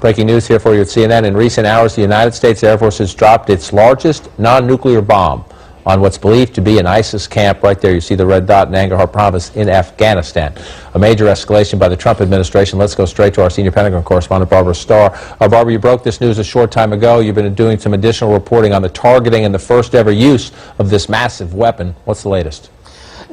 Breaking news here for you at CNN. In recent hours, the United States Air Force has dropped its largest non-nuclear bomb on what's believed to be an ISIS camp. Right there, you see the red dot in Nangarhar province in Afghanistan. A major escalation by the Trump administration. Let's go straight to our senior Pentagon correspondent, Barbara Starr. Barbara, you broke this news a short time ago. You've been doing some additional reporting on the targeting and the first ever use of this massive weapon. What's the latest?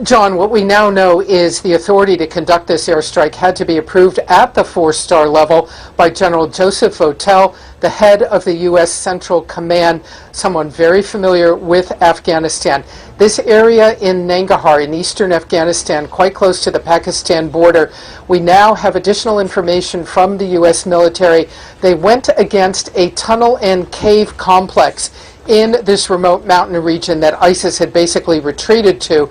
John, what we now know is the authority to conduct this airstrike had to be approved at the 4-star level by General Joseph Votel, the head of the U.S. Central Command, someone very familiar with Afghanistan. This area in Nangarhar in eastern Afghanistan, quite close to the Pakistan border, we now have additional information from the U.S. military. They went against a tunnel and cave complex in this remote mountain region that ISIS had basically retreated to.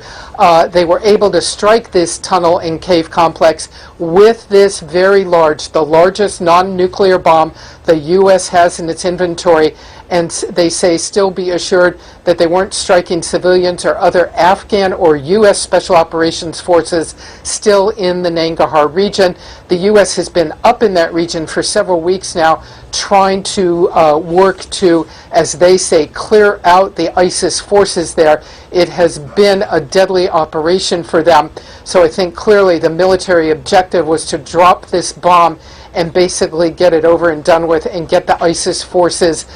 They were able to strike this tunnel and cave complex with this very large, the largest non-nuclear bomb the U.S. has in its inventory, and they say still be assured that they weren't striking civilians or other Afghan or U.S. Special Operations Forces still in the Nangarhar region. The U.S. has been up in that region for several weeks now, trying to work to, as they say, clear out the ISIS forces there. It has been a deadly operation for them. So I think clearly the military objective was to drop this bomb and basically get it over and done with and get the ISIS forces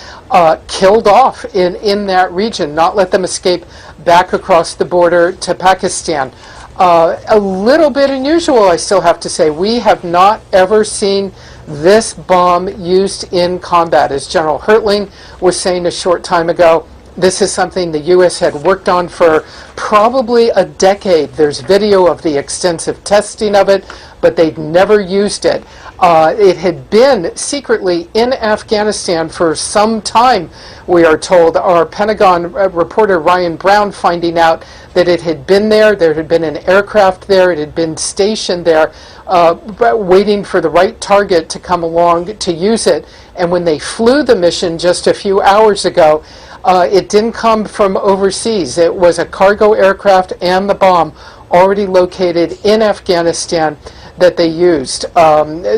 killed off in that region, not let them escape back across the border to Pakistan. A little bit unusual, I still have to say. We have not ever seen this bomb used in combat. As General Hertling was saying a short time ago, this is something the U.S. had worked on for probably a decade. There's video of the extensive testing of it, but they'd never used it. It had been secretly in Afghanistan for some time, we are told. Our Pentagon reporter Ryan Brown finding out that it had been there. There had been an aircraft there. It had been stationed there, waiting for the right target to come along to use it. And when they flew the mission just a few hours ago, it didn't come from overseas. It was a cargo aircraft and the bomb already located in Afghanistan that they used.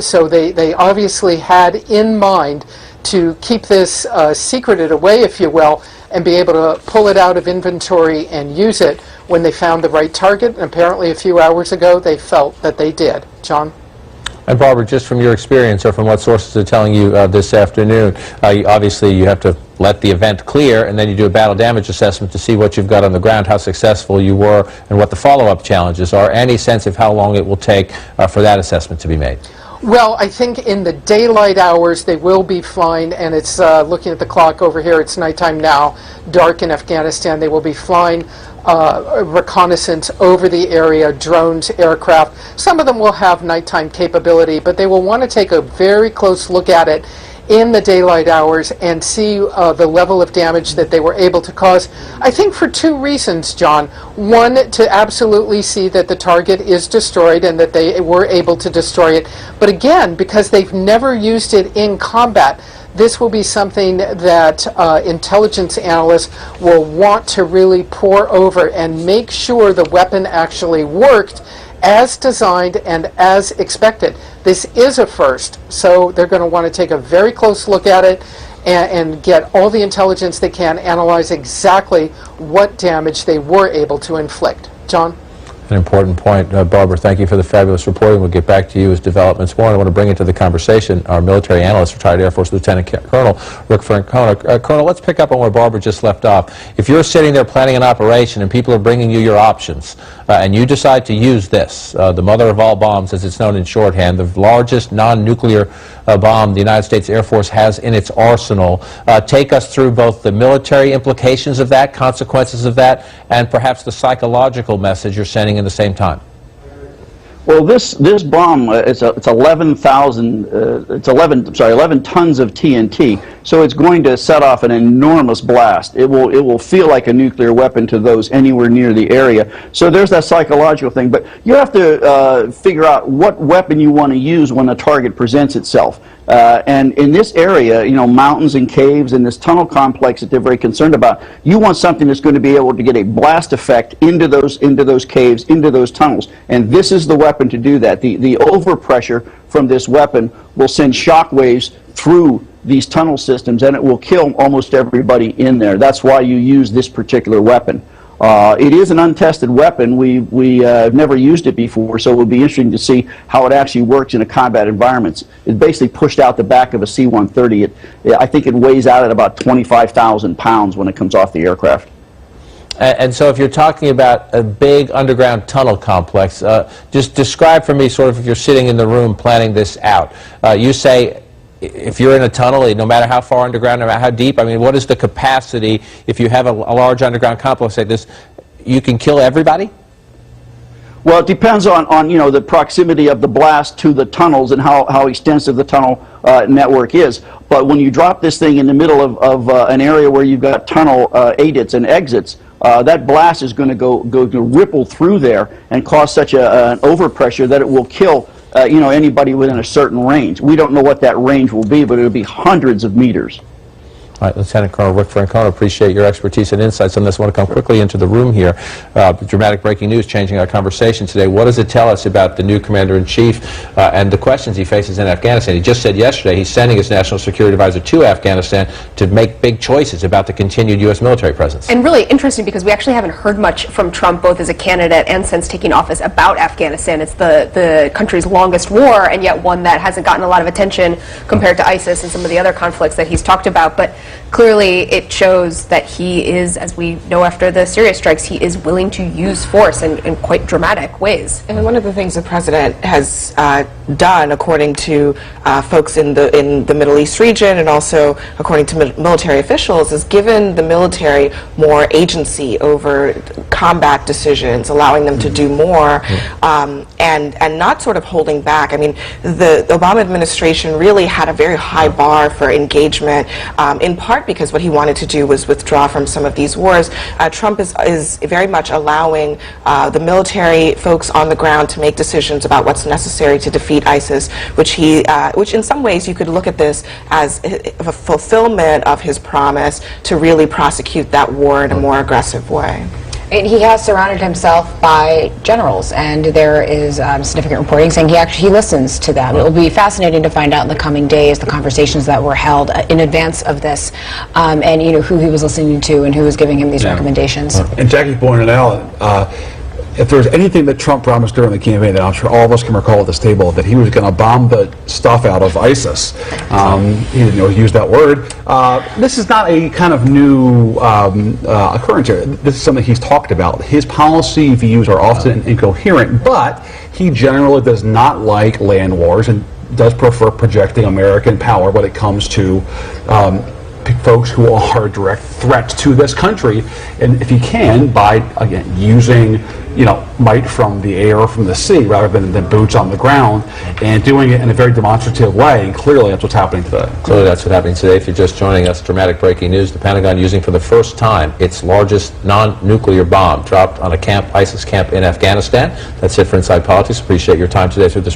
So they obviously had in mind to keep this secreted away, if you will, and be able to pull it out of inventory and use it when they found the right target. And apparently a few hours ago they felt that they did. John? And Barbara, just from your experience or from what sources are telling you this afternoon, obviously you have to let the event clear and then you do a battle damage assessment to see what you've got on the ground, how successful you were, and what the follow-up challenges are. Any sense of how long it will take for that assessment to be made? Well, I think in the daylight hours they will be flying, and it's looking at the clock over here, it's nighttime now, dark in Afghanistan. They will be flying reconnaissance over the area, drones, aircraft. Some of them will have nighttime capability, but they will want to take a very close look at it in the daylight hours and see the level of damage that they were able to cause. I think for two reasons, John. One, to absolutely see that the target is destroyed and that they were able to destroy it. But again, because they've never used it in combat, this will be something that intelligence analysts will want to really pore over and make sure the weapon actually worked as designed and as expected. This is a first, so they're going to want to take a very close look at it and get all the intelligence they can, analyze exactly what damage they were able to inflict. John? An important point. Barbara, thank you for the fabulous reporting. We'll get back to you as developments more. I want to bring into the conversation our military analyst, retired Air Force Lieutenant Colonel Rick Francona. Colonel, let's pick up on where Barbara just left off. If you're sitting there planning an operation and people are bringing you your options, and you decide to use this, the mother of all bombs, as it's known in shorthand, the largest non-nuclear bomb the United States Air Force has in its arsenal, take us through both the military implications of that, consequences of that, and perhaps the psychological message you're sending at the same time. Well, this bomb it's 11 tons of TNT. So it's going to set off an enormous blast. It will feel like a nuclear weapon to those anywhere near the area. So there's that psychological thing. But you have to figure out what weapon you want to use when a target presents itself. And in this area, you know, mountains and caves and this tunnel complex that they're very concerned about, you want something that's going to be able to get a blast effect into those caves, into those tunnels. And this is the weapon to do that. The overpressure from this weapon will send shock waves through these tunnel systems, and it will kill almost everybody in there. That's why you use this particular weapon. It is an untested weapon. We have never used it before, so it will be interesting to see how it actually works in a combat environment. It basically pushed out the back of a C-130. I think it weighs out at about 25,000 pounds when it comes off the aircraft. And so if you're talking about a big underground tunnel complex, just describe for me sort of if you're sitting in the room planning this out. You say if you're in a tunnel, no matter how far underground, no matter how deep, I mean, what is the capacity if you have a large underground complex like this? You can kill everybody? Well, it depends on you know, the proximity of the blast to the tunnels and how extensive the tunnel network is. But when you drop this thing in the middle of an area where you've got tunnel adits and exits, that blast is going to go ripple through there and cause such an overpressure that it will kill you know, anybody within a certain range. We don't know what that range will be, but it will be hundreds of meters. All right, Lieutenant Colonel Rick Francona, appreciate your expertise and insights on this. I want to come quickly into the room here. Dramatic breaking news changing our conversation today. What does it tell us about the new Commander-in-Chief and the questions he faces in Afghanistan? He just said yesterday he's sending his National Security Advisor to Afghanistan to make big choices about the continued U.S. military presence. And really interesting because we actually haven't heard much from Trump, both as a candidate and since taking office, about Afghanistan. It's the country's longest war, and yet one that hasn't gotten a lot of attention compared to ISIS and some of the other conflicts that he's talked about. But clearly it shows that he is, as we know after the Syria strikes, he is willing to use force in quite dramatic ways. And one of the things the president has done, according to folks in the Middle East region and also according to military officials, is given the military more agency over combat decisions, allowing them to do more, and not sort of holding back. I mean, the Obama administration really had a very high bar for engagement, in part because what he wanted to do was withdraw from some of these wars. Trump is very much allowing the military folks on the ground to make decisions about what's necessary to defeat ISIS, which in some ways you could look at this as a fulfillment of his promise to really prosecute that war in a more aggressive way. And he has surrounded himself by generals, and there is significant reporting saying he listens to them. It will be fascinating to find out in the coming days the conversations that were held in advance of this, and you know who he was listening to and who was giving him these recommendations. And Jackie pointed out, if there's anything that Trump promised during the campaign that I'm sure all of us can recall at this table, that he was going to bomb the stuff out of ISIS. He didn't use that word. This is not a kind of new occurrence here. This is something he's talked about. His policy views are often incoherent, but he generally does not like land wars and does prefer projecting American power when it comes to folks who are direct threats to this country, and if he can, by again using might from the air or from the sea rather than boots on the ground, and doing it in a very demonstrative way. And clearly that's what's happening today. Clearly that's what's happening today. If you're just joining us, dramatic breaking news: the Pentagon using for the first time its largest non-nuclear bomb dropped on a ISIS camp in Afghanistan. That's it for Inside Politics. Appreciate your time today through this